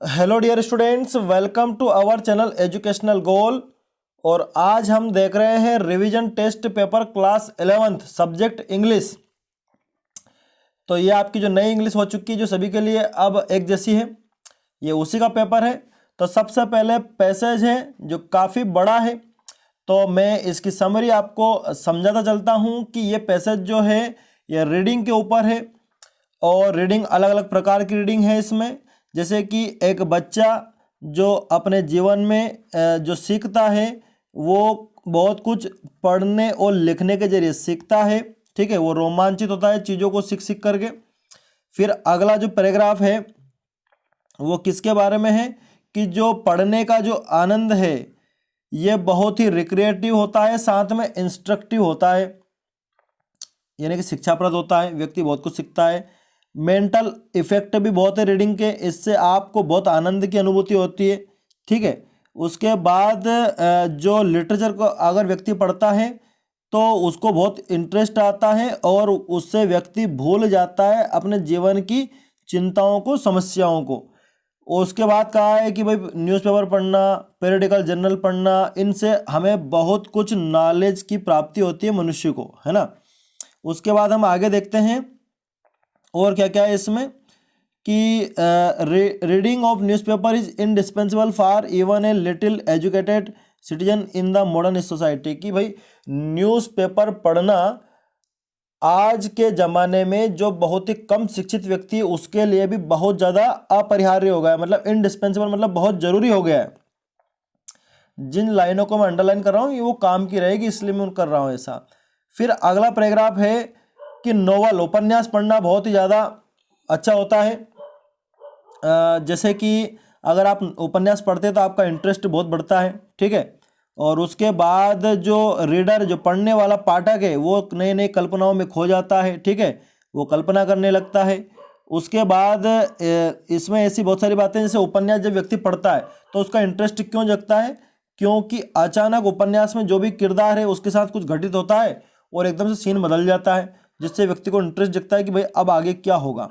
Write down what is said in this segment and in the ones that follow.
Hello dear students, welcome to our channel educational goal. और आज हम देख रहे हैं revision test paper class 11th subject English. तो ये आपकी जो नई इंग्लिश हो चुकी है, जो सभी के लिए अब एक जैसी है, ये उसी का पेपर है। तो सबसे पहले पैसेज है जो काफ़ी बड़ा है, तो मैं इसकी समरी आपको समझाता चलता हूँ कि ये पैसेज जो है ये रीडिंग के ऊपर है। और रीडिंग अलग अलग प्रकार की रीडिंग है इसमें, जैसे कि एक बच्चा जो अपने जीवन में जो सीखता है वो बहुत कुछ पढ़ने और लिखने के जरिए सीखता है। ठीक है, वो रोमांचित होता है चीज़ों को सीख सीख करके। फिर अगला जो पैराग्राफ है वो किसके बारे में है कि जो पढ़ने का जो आनंद है ये बहुत ही रिक्रिएटिव होता है, साथ में इंस्ट्रक्टिव होता है, यानी कि शिक्षाप्रद होता है, व्यक्ति बहुत कुछ सीखता है। मेंटल इफेक्ट भी बहुत है रीडिंग के, इससे आपको बहुत आनंद की अनुभूति होती है। ठीक है, उसके बाद जो लिटरेचर को अगर व्यक्ति पढ़ता है तो उसको बहुत इंटरेस्ट आता है और उससे व्यक्ति भूल जाता है अपने जीवन की चिंताओं को, समस्याओं को। उसके बाद कहा है कि भाई न्यूज़पेपर पढ़ना, पीरियडिकल जर्नल पढ़ना, इनसे हमें बहुत कुछ नॉलेज की प्राप्ति होती है मनुष्य को, है ना। उसके बाद हम आगे देखते हैं और क्या क्या है इसमें कि reading of newspaper is indispensable for even a little educated citizen in the modern society. कि भाई न्यूज़पेपर पढ़ना आज के ज़माने में जो बहुत ही कम शिक्षित व्यक्ति है उसके लिए भी बहुत ज़्यादा अपरिहार्य हो गया है, मतलब इंडिस्पेंसिबल, मतलब बहुत ज़रूरी हो गया है। जिन लाइनों को मैं अंडरलाइन कर रहा हूँ ये वो काम की रहेगी, इसलिए मैं कर रहा हूँ ऐसा। फिर अगला पैराग्राफ है कि नोवेल, उपन्यास पढ़ना बहुत ही ज़्यादा अच्छा होता है। जैसे कि अगर आप उपन्यास पढ़ते हैं तो आपका इंटरेस्ट बहुत बढ़ता है। ठीक है, और उसके बाद जो रीडर, जो पढ़ने वाला पाठक है, वो नई नई कल्पनाओं में खो जाता है। ठीक है, वो कल्पना करने लगता है। उसके बाद इसमें ऐसी बहुत सारी बातें, जैसे उपन्यास जब व्यक्ति पढ़ता है तो उसका इंटरेस्ट क्यों जगता है, क्योंकि अचानक उपन्यास में जो भी किरदार है उसके साथ कुछ घटित होता है और एकदम से सीन बदल जाता है, जिससे व्यक्ति को इंटरेस्ट जगता है कि भाई अब आगे क्या होगा।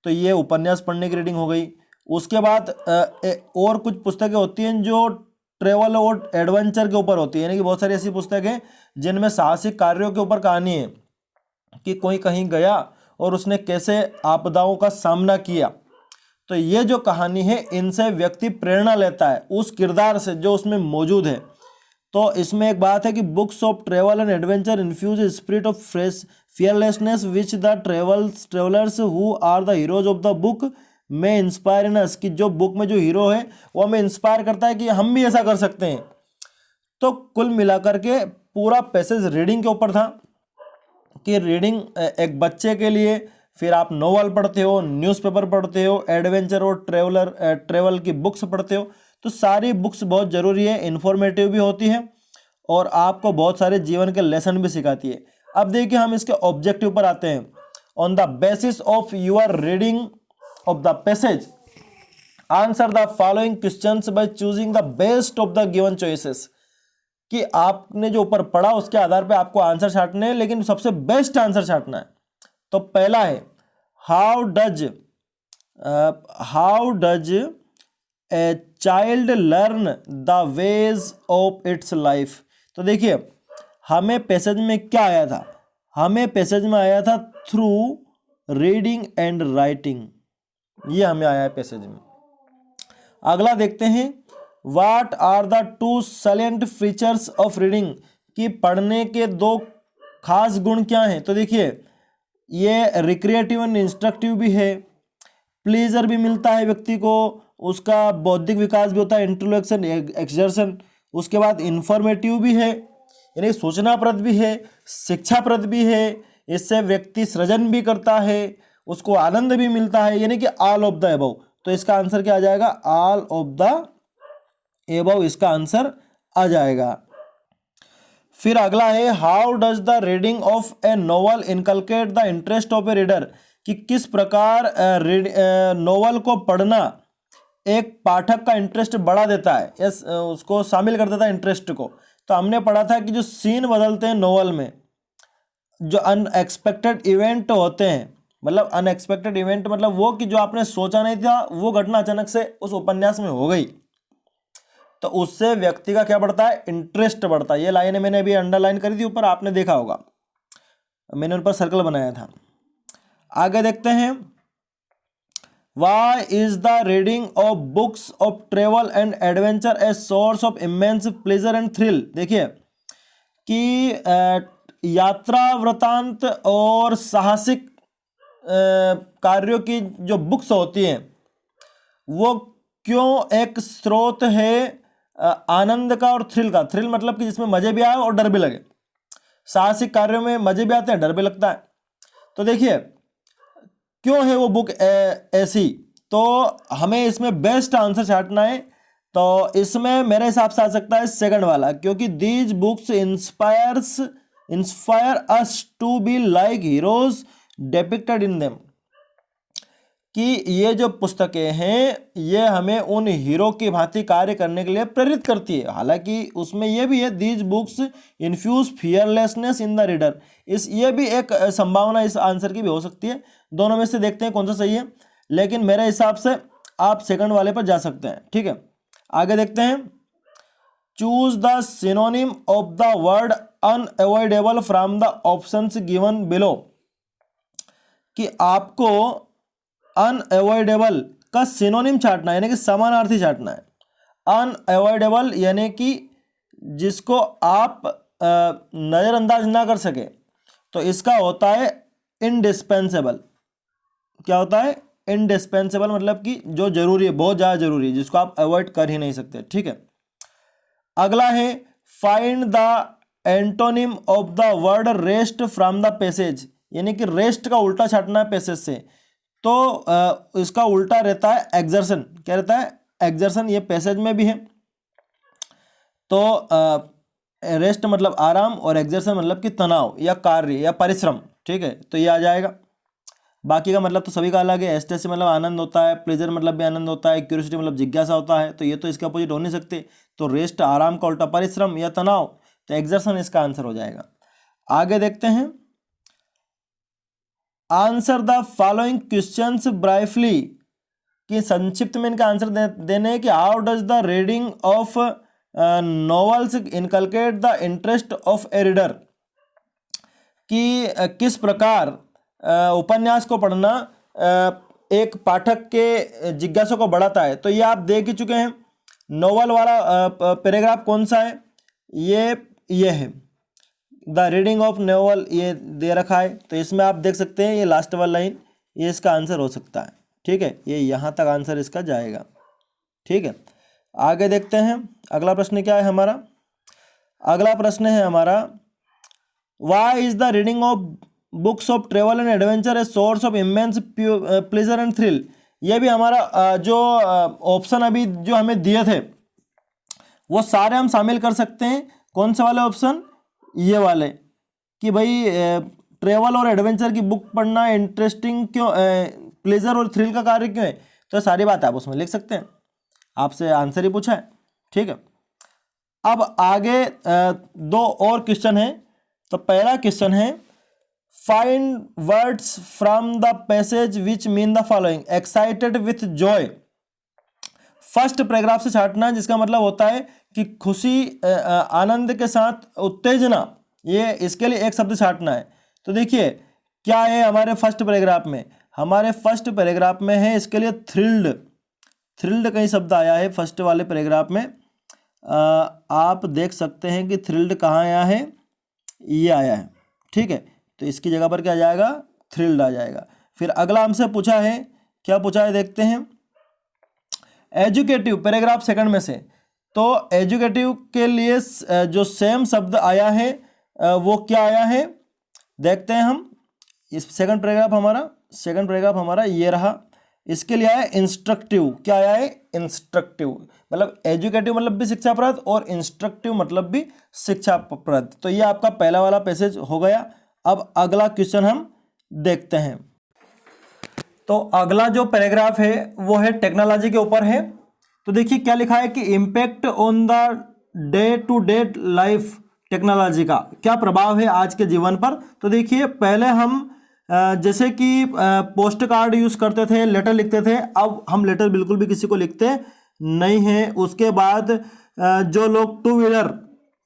तो ये उपन्यास पढ़ने की रीडिंग हो गई। उसके बाद और कुछ पुस्तकें होती हैं जो ट्रेवल और एडवेंचर के ऊपर होती है, यानी कि बहुत सारी ऐसी पुस्तकें जिनमें साहसिक कार्यों के ऊपर कहानी है कि कोई कहीं गया और उसने कैसे आपदाओं का सामना किया। तो ये जो कहानी है इनसे व्यक्ति प्रेरणा लेता है उस किरदार से जो उसमें मौजूद है। तो इसमें एक बात है कि books of travel and adventure infuse spirit of fresh fearlessness which the travellers who are the heroes of the book में इंस्पायर इन अस। कि जो बुक में जो हीरो है वो हमें इंस्पायर करता है कि हम भी ऐसा कर सकते हैं। तो कुल मिलाकर के पूरा पैसेज रीडिंग के ऊपर था कि रीडिंग एक बच्चे के लिए, फिर आप नोवेल पढ़ते हो, न्यूज़पेपर पढ़ते हो, एडवेंचर और ट्रेवल की बुक्स पढ़ते हो, तो सारी बुक्स बहुत ज़रूरी है, इन्फॉर्मेटिव भी होती है और आपको बहुत सारे जीवन के लेसन भी सिखाती है। अब देखिए हम इसके ऑब्जेक्टिव पर आते हैं। On the basis of your reading of the passage answer the following questions by choosing the best of the given choices. कि आपने जो ऊपर पढ़ा उसके आधार पे आपको आंसर छांटने हैं, लेकिन सबसे बेस्ट आंसर छांटना है। तो पहला है how does a child learn the ways of its life. तो देखिए हमें पैसेज में क्या आया था, हमें पैसेज में आया था थ्रू रीडिंग एंड राइटिंग, ये हमें आया है पैसेज में। अगला देखते हैं what are the two salient features of reading. कि पढ़ने के दो खास गुण क्या हैं। तो देखिए ये रिक्रिएटिव एंड इंस्ट्रक्टिव भी है, प्लेजर भी मिलता है व्यक्ति को, उसका बौद्धिक विकास भी होता है, इंटेलेक्चुअल एक्सर्शन। उसके बाद इंफॉर्मेटिव भी है, यानी सूचनाप्रद भी है, शिक्षाप्रद भी है, इससे व्यक्ति सृजन भी करता है, उसको आनंद भी मिलता है, यानी कि ऑल ऑफ द अबव। तो इसका आंसर क्या आ जाएगा, ऑल ऑफ द अबव इसका आंसर आ जाएगा। फिर अगला है how does the reading of A novel inculcate the interest of A reader. कि किस प्रकार नोवेल को पढ़ना एक पाठक का इंटरेस्ट बढ़ा देता है, यस उसको शामिल कर देता है इंटरेस्ट को। तो हमने पढ़ा था कि जो सीन बदलते हैं नोवेल में, जो अनएक्सपेक्टेड इवेंट होते हैं मतलब अनएक्सपेक्टेड इवेंट मतलब वो कि जो आपने सोचा नहीं था वो घटना अचानक से उस उपन्यास में हो गई, तो उससे व्यक्ति का क्या बढ़ता है, इंटरेस्ट बढ़ता है। ये लाइनें मैंने अभी अंडरलाइन करी थी ऊपर, आपने देखा होगा, मैंने उन पर सर्कल बनाया था। आगे देखते हैं, Why is the reading of books of travel and adventure a source of immense pleasure and thrill? देखिए कि यात्रा वृतांत और साहसिक कार्यों की जो बुक्स होती हैं वो क्यों एक स्रोत है आनंद का और थ्रिल का। थ्रिल मतलब कि जिसमें मजे भी आए और डर भी लगे। साहसिक कार्यों में मजे भी आते हैं, डर भी लगता है। तो देखिए क्यों है वो बुक ऐसी, तो हमें इसमें बेस्ट आंसर छांटना है। तो इसमें मेरे हिसाब से आ सकता है सेकंड वाला, क्योंकि these books inspire us to be like heroes depicted in them, कि ये जो पुस्तकें हैं ये हमें उन हीरो की भांति कार्य करने के लिए प्रेरित करती है। हालांकि उसमें ये भी है, these books infuse fearlessness in the reader, ये भी एक संभावना इस आंसर की भी हो सकती है। दोनों में से देखते हैं कौन सा सही है, लेकिन मेरे हिसाब से आप सेकंड वाले पर जा सकते हैं। ठीक है, आगे देखते हैं, choose the synonym of the word unavoidable from the options given below, कि आपको अनअवॉइडेबल का सिनोनिम छांटना है, यानी कि समानार्थी छांटना है। अनअवॉइडेबल यानी कि जिसको आप नज़रअंदाज ना कर सके, तो इसका होता है इंडिस्पेंसेबल। क्या होता है, इंडिस्पेंसेबल, मतलब कि जो जरूरी है, बहुत ज़्यादा जरूरी है, जिसको आप अवॉइड कर ही नहीं सकते। ठीक है, अगला है find the antonym of the word rest from the passage, यानी कि रेस्ट का उल्टा छांटना है पैसेज से। तो इसका उल्टा रहता है एक्सर्शन। क्या रहता है, एक्सर्शन, ये पैसेज में भी है। तो रेस्ट मतलब आराम और एक्सर्शन मतलब कि तनाव या कार्य या परिश्रम। ठीक है, तो ये आ जाएगा। बाकी का मतलब तो सभी का अलग है। एस्टेसी मतलब आनंद होता है, प्लेजर मतलब भी आनंद होता है, क्यूरियोसिटी मतलब जिज्ञासा होता है, तो ये तो इसके अपोजिट हो नहीं सकते। तो रेस्ट आराम का उल्टा परिश्रम या तनाव, तो एक्सर्शन इसका आंसर हो जाएगा। आगे देखते हैं, आंसर द फॉलोइंग क्वेश्चंस ब्राइफली, कि संक्षिप्त में इनका आंसर देने हैं कि how does the reading of novels inculcate the interest of A reader, कि किस प्रकार उपन्यास को पढ़ना एक पाठक के जिज्ञासा को बढ़ाता है। तो ये आप देख ही चुके हैं। नोवेल वाला पैराग्राफ कौन सा है, ये है द रीडिंग ऑफ नोवेल, ये दे रखा है। तो इसमें आप देख सकते हैं ये लास्ट वाला लाइन, ये इसका आंसर हो सकता है। ठीक है, ये यहाँ तक आंसर इसका जाएगा। ठीक है, आगे देखते हैं अगला प्रश्न क्या है हमारा। अगला प्रश्न है हमारा, why is the reading of books of travel and adventure a source of immense pleasure and thrill. ये भी हमारा जो ऑप्शन अभी जो हमें दिए थे वो सारे हम शामिल कर सकते हैं। कौन से वाले ऑप्शन, ये वाले, कि भाई ट्रेवल और एडवेंचर की बुक पढ़ना इंटरेस्टिंग क्यों, प्लेजर और थ्रिल का कार्य क्यों है। तो सारी बात आप उसमें लिख सकते हैं, आपसे आंसर ही पूछा है। ठीक है, अब आगे दो और क्वेश्चन है। तो पहला क्वेश्चन है, find words from the passage which mean the following, excited with Joy. First paragraph से छांटना है, जिसका मतलब होता है कि खुशी, आनंद के साथ उत्तेजना, ये इसके लिए एक शब्द छांटना है। तो देखिए क्या है हमारे फर्स्ट पैराग्राफ में, हमारे फर्स्ट पैराग्राफ में है इसके लिए थ्रिल्ड। थ्रिल्ड कहीं शब्द आया है फर्स्ट वाले पैराग्राफ में। आप देख सकते हैं कि थ्रिल्ड कहाँ आया है, ये आया है। ठीक है, तो इसकी जगह पर क्या आ जाएगा, थ्रिल्ड आ जाएगा। फिर अगला हमसे पूछा है, क्या पूछा है देखते हैं, एजुकेटिव, पैराग्राफ सेकंड में से। तो एजुकेटिव के लिए जो सेम शब्द आया है वो क्या आया है, देखते हैं हम। इस सेकंड पैराग्राफ हमारा ये रहा। इसके लिए आया इंस्ट्रक्टिव। क्या आया है, इंस्ट्रक्टिव, मतलब एजुकेटिव मतलब भी शिक्षाप्रद और इंस्ट्रक्टिव मतलब भी शिक्षाप्रद। तो ये आपका पहला वाला पैसेज हो गया। अब अगला क्वेश्चन हम देखते हैं। तो अगला जो पैराग्राफ है वो है टेक्नोलॉजी के ऊपर है। तो देखिए क्या लिखा है कि impact on the day to day life, technology का क्या प्रभाव है आज के जीवन पर। तो देखिए पहले हम जैसे कि पोस्ट कार्ड यूज़ करते थे, लेटर लिखते थे, अब हम लेटर बिल्कुल भी किसी को लिखते नहीं हैं। उसके बाद जो लोग टू व्हीलर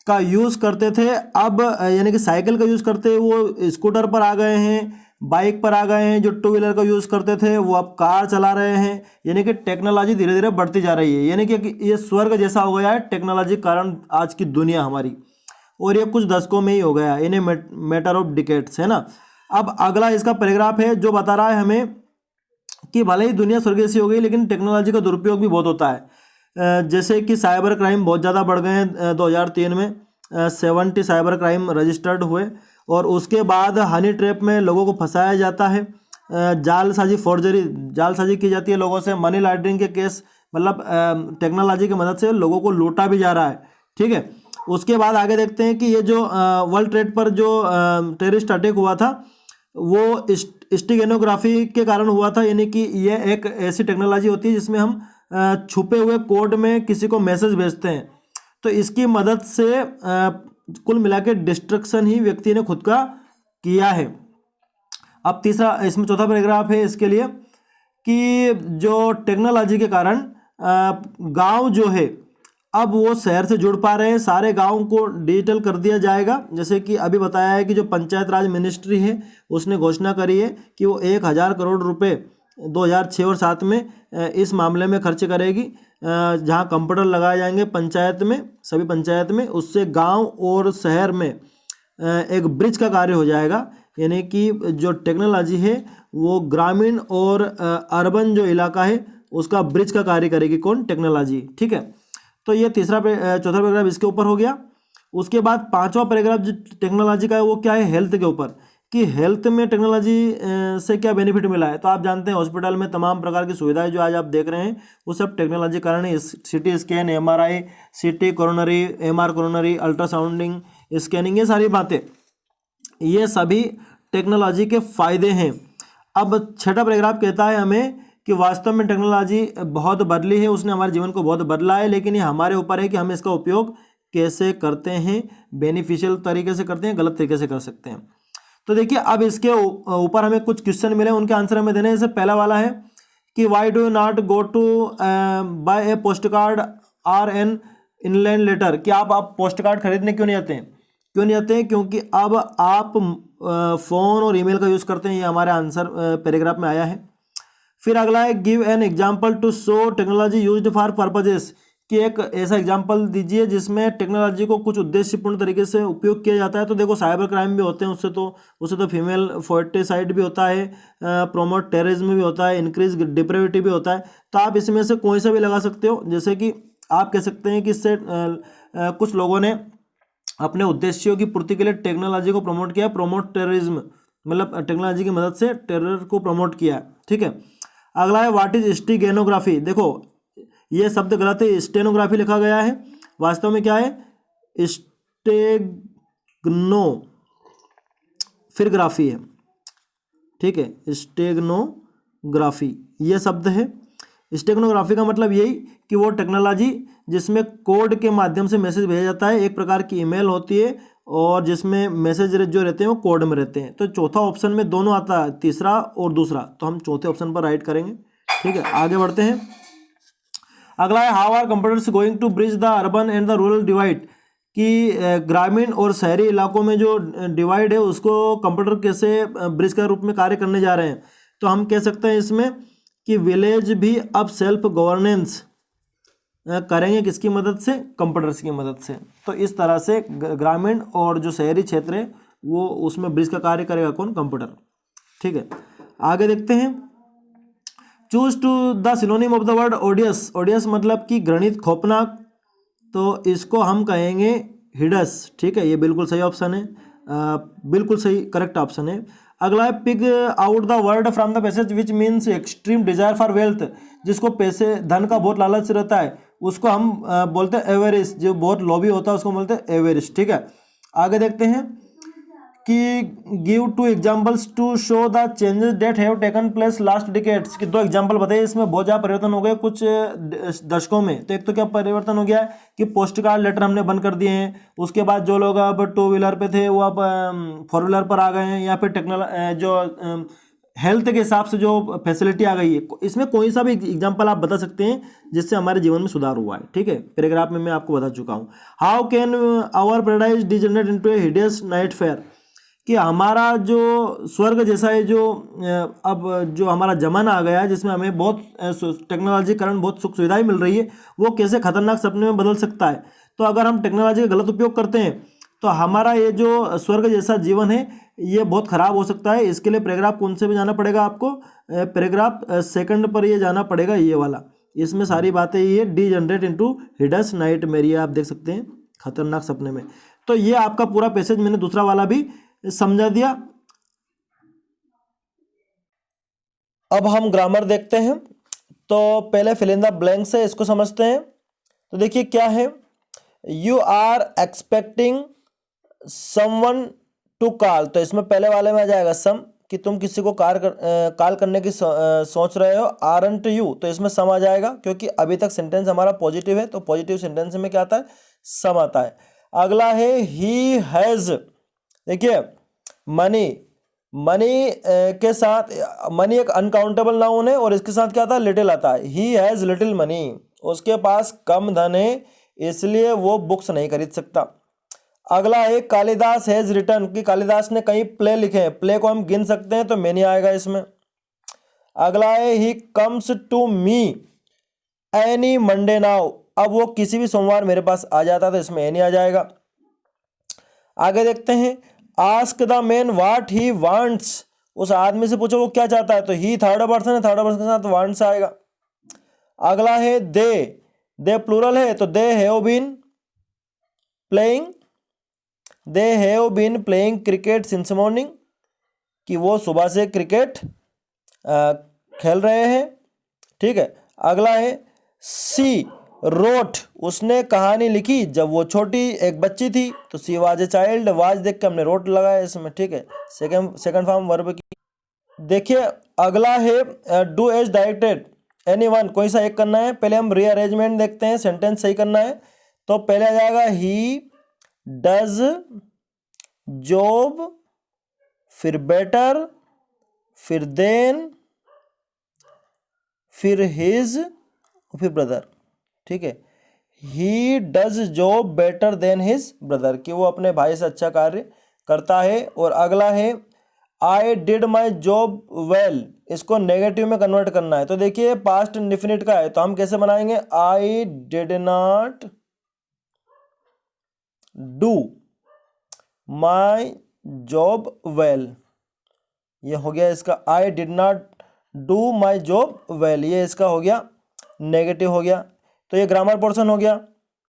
का यूज़ करते थे, अब यानी कि साइकिल का यूज़ करते, वो स्कूटर पर आ गए हैं, बाइक पर आ गए हैं। जो टू व्हीलर का यूज़ करते थे वो अब कार चला रहे हैं। यानी कि टेक्नोलॉजी धीरे धीरे बढ़ती जा रही है, यानी कि ये स्वर्ग जैसा हो गया है टेक्नोलॉजी के कारण आज की दुनिया हमारी, और ये कुछ दशकों में ही हो गया, यानी मैटर ऑफ डिकेड्स, है ना। अब अगला इसका पैराग्राफ है जो बता रहा है हमें कि भले ही दुनिया स्वर्ग जैसी हो गई लेकिन टेक्नोलॉजी का दुरुपयोग भी बहुत होता है। जैसे कि साइबर क्राइम बहुत ज़्यादा बढ़ गए हैं। 2003 में 70 साइबर क्राइम रजिस्टर्ड हुए, और उसके बाद हनी ट्रैप में लोगों को फंसाया जाता है, जालसाजी की जाती है लोगों से, मनी लॉन्ड्रिंग के केस, मतलब टेक्नोलॉजी की मदद से लोगों को लूटा भी जा रहा है, ठीक है। उसके बाद आगे देखते हैं कि ये जो वर्ल्ड ट्रेड पर जो टेररिस्ट अटैक हुआ था वो स्टेगनोग्राफी के कारण हुआ था। यानी कि ये एक ऐसी टेक्नोलॉजी होती है जिसमें हम छुपे हुए कोड में किसी को मैसेज भेजते हैं, तो इसकी मदद से कुल मिला के डिस्ट्रक्शन ही व्यक्ति ने खुद का किया है। अब तीसरा, इसमें चौथा पैराग्राफ है इसके लिए कि जो टेक्नोलॉजी के कारण गांव जो है अब वो शहर से जुड़ पा रहे हैं, सारे गांव को डिजिटल कर दिया जाएगा। जैसे कि अभी बताया है कि जो पंचायत राज मिनिस्ट्री है उसने घोषणा करी है कि वो 1000 करोड़ रुपए 2006 और 7 में इस मामले में खर्च करेगी, जहां कंप्यूटर लगाए जाएंगे पंचायत में, सभी पंचायत में। उससे गांव और शहर में एक ब्रिज का कार्य हो जाएगा। यानी कि जो टेक्नोलॉजी है वो ग्रामीण और अर्बन जो इलाका है उसका ब्रिज का कार्य करेगी, कौन? टेक्नोलॉजी, ठीक है। तो ये चौथा पैराग्राफ इसके ऊपर हो गया। उसके बाद पांचवा पैराग्राफ जो टेक्नोलॉजी का है वो क्या है? हेल्थ के ऊपर, कि हेल्थ में टेक्नोलॉजी से क्या बेनिफिट मिला है। तो आप जानते हैं हॉस्पिटल में तमाम प्रकार की सुविधाएं जो आज आप देख रहे हैं वो सब टेक्नोलॉजी कारण है। CT scan, MRI, CT coronary, MR coronary, ultrasounding, scanning, ये सारी बातें, ये सभी टेक्नोलॉजी के फायदे हैं। अब छठा पैराग्राफ कहता है हमें कि वास्तव में टेक्नोलॉजी बहुत बदली है, उसने हमारे जीवन को बहुत बदला है, लेकिन ये हमारे ऊपर है कि हम इसका उपयोग कैसे करते हैं, बेनिफिशियल तरीके से करते हैं, गलत तरीके से कर सकते हैं। तो देखिए अब इसके ऊपर हमें कुछ क्वेश्चन मिले, उनके आंसर हमें देने हैं। जैसे पहला वाला है कि why do you not go to buy a post card or an inland letter, कि आप पोस्ट कार्ड खरीदने क्यों नहीं आते हैं? क्योंकि अब आप फ़ोन और ईमेल का यूज़ करते हैं। ये हमारे आंसर पैराग्राफ में आया है। फिर अगला है give an example to show technology used for purposes, कि एक ऐसा एग्जाम्पल दीजिए जिसमें टेक्नोलॉजी को कुछ उद्देश्यपूर्ण तरीके से उपयोग किया जाता है। तो देखो साइबर क्राइम भी होते हैं, उससे तो फीमेल फोर्टिसाइड भी होता है, प्रोमोट टेररिज्म भी होता है, इंक्रीज डिप्रेविटी भी होता है। तो आप इसमें से कोई सा भी लगा सकते हो। जैसे कि आप कह सकते हैं कि इससे कुछ लोगों ने अपने उद्देश्यों की पूर्ति के लिए टेक्नोलॉजी को प्रमोट किया, प्रोमोट टेररिज्म, मतलब टेक्नोलॉजी की मदद से टेरर को प्रमोट किया, ठीक है। अगला है व्हाट इज स्टेगनोग्राफी। देखो ये शब्द गलत है, स्टेनोग्राफी लिखा गया है, वास्तव में क्या है? स्टेगनो फिर ग्राफी है, ठीक है। स्टेगनोग्राफी ये शब्द है। स्टेगनोग्राफी का मतलब यही कि वो टेक्नोलॉजी जिसमें कोड के माध्यम से मैसेज भेजा जाता है, एक प्रकार की ईमेल होती है और जिसमें मैसेज जो रहते हैं वो कोड में रहते हैं। तो चौथा ऑप्शन में दोनों आता है, तीसरा और दूसरा, तो हम चौथे ऑप्शन पर राइट करेंगे, ठीक है। आगे बढ़ते हैं। अगला है how are computers going to bridge the urban and the rural divide, कि ग्रामीण और शहरी इलाकों में जो डिवाइड है उसको कंप्यूटर कैसे ब्रिज के रूप में कार्य करने जा रहे हैं। तो हम कह सकते हैं इसमें कि विलेज भी अब सेल्फ गवर्नेंस करेंगे, किसकी मदद से? कंप्यूटर्स की मदद से। तो इस तरह से ग्रामीण और जो शहरी क्षेत्र है वो उसमें ब्रिज का कार्य करेगा, कौन? कंप्यूटर, ठीक है। आगे देखते हैं। Choose to the synonym of the word odious. Odious मतलब कि घृणित, खौफनाक, तो इसको हम कहेंगे हिडस, ठीक है। ये बिल्कुल सही ऑप्शन है, बिल्कुल सही करेक्ट ऑप्शन है। अगला है pig out the word from the passage which means extreme desire for wealth, जिसको पैसे धन का बहुत लालच रहता है उसको हम बोलते हैं एवेरिस्ट, जो बहुत लोभी होता है उसको बोलते हैं एवेरिस्ट, ठीक है। आगे देखते हैं कि give two examples to show the changes that have taken place last decades, कि 2 एग्जाम्पल बताइए इसमें बहुत ज़्यादा परिवर्तन हो गए कुछ दशकों में। तो एक तो क्या परिवर्तन हो गया है कि पोस्ट कार्ड लेटर हमने बंद कर दिए हैं, उसके बाद जो लोग अब 2 व्हीलर पे थे वो अब 4 व्हीलर पर आ गए हैं, या फिर जो हेल्थ के हिसाब से जो फैसिलिटी आ गई है। इसमें कोई सा भी एग्जांपल आप बता सकते हैं जिससे हमारे जीवन में सुधार हुआ है, ठीक है। पैराग्राफ में मैं आपको बता चुका हूँ। How can our paradise degenerate into a hideous night fair, कि हमारा जो स्वर्ग जैसा है जो अब जो हमारा जमाना आ गया है जिसमें हमें बहुत टेक्नोलॉजी के कारण बहुत सुख सुविधाएं मिल रही है, वो कैसे खतरनाक सपने में बदल सकता है। तो अगर हम टेक्नोलॉजी का गलत उपयोग करते हैं तो हमारा ये जो स्वर्ग जैसा जीवन है ये बहुत खराब हो सकता है। इसके लिए पैराग्राफ कौन से में जाना पड़ेगा आपको, पैराग्राफ सेकंड पर ये जाना पड़ेगा, ये वाला। इसमें सारी बातें ये डी जनरेट इनटू हिडस नाइट मेरी, आप देख सकते हैं खतरनाक सपने में। तो ये आपका पूरा पैसेज मैंने दूसरा वाला भी समझा दिया। अब हम ग्रामर देखते हैं। तो पहले फिल इन द ब्लैंक्स है, इसको समझते हैं। तो देखिए क्या है, you are expecting someone to call, तो इसमें पहले वाले में आ जाएगा सम, कि तुम किसी को कॉल करने की सोच रहे हो। आरंट यू, तो इसमें सम आ जाएगा क्योंकि अभी तक सेंटेंस हमारा पॉजिटिव है, तो पॉजिटिव सेंटेंस में क्या आता है, सम आता है। अगला है ही हैज, देखिए मनी, मनी के साथ मनी एक अनकाउंटेबल नाउन है और इसके साथ क्या आता है, लिटिल आता है। ही हैज लिटिल मनी, उसके पास कम धन है इसलिए वो बुक्स नहीं खरीद सकता। अगला है कालिदास हैज रिटन, कि कालिदास ने कई प्ले लिखे हैं, प्ले को हम गिन सकते हैं तो मैनी आएगा इसमें। अगला है he comes to me any Monday now, अब वो किसी भी सोमवार मेरे पास आ जाता तो इसमें एनी आ जाएगा। आगे देखते हैं, ask the man what he wants, उस आदमी से पूछो वो क्या चाहता है, तो ही थर्ड पर्सन है, थर्ड पर्सन के साथ वांट्स आएगा। अगला है दे प्लूरल है तो they have been playing, they have been playing cricket since morning, कि वो सुबह से क्रिकेट खेल रहे हैं, ठीक है। अगला है सी रोट, उसने कहानी लिखी जब वो छोटी एक बच्ची थी, तो she was a child, was देख के हमने रोट लगाया इसमें, ठीक है, सेकंड फॉर्म वर्ब की। देखिए अगला है डू एज डायरेक्टेड एनीवन, कोई सा एक करना है। पहले हम रीअरेंजमेंट देखते हैं, सेंटेंस सही करना है। तो पहले आ जाएगा ही डज जॉब, फिर बेटर, फिर देन, फिर हिज, फिर ब्रदर, ठीक है। He does job better than his brother, कि वो अपने भाई से अच्छा कार्य करता है। और अगला है I did my job well, इसको नेगेटिव में कन्वर्ट करना है। तो देखिए पास्ट इंडेफिनिट का है तो हम कैसे बनाएंगे, I did not do my job well, ये हो गया इसका I did not do my job well, ये इसका हो गया नेगेटिव हो गया। तो ये ग्रामर पोर्शन हो गया।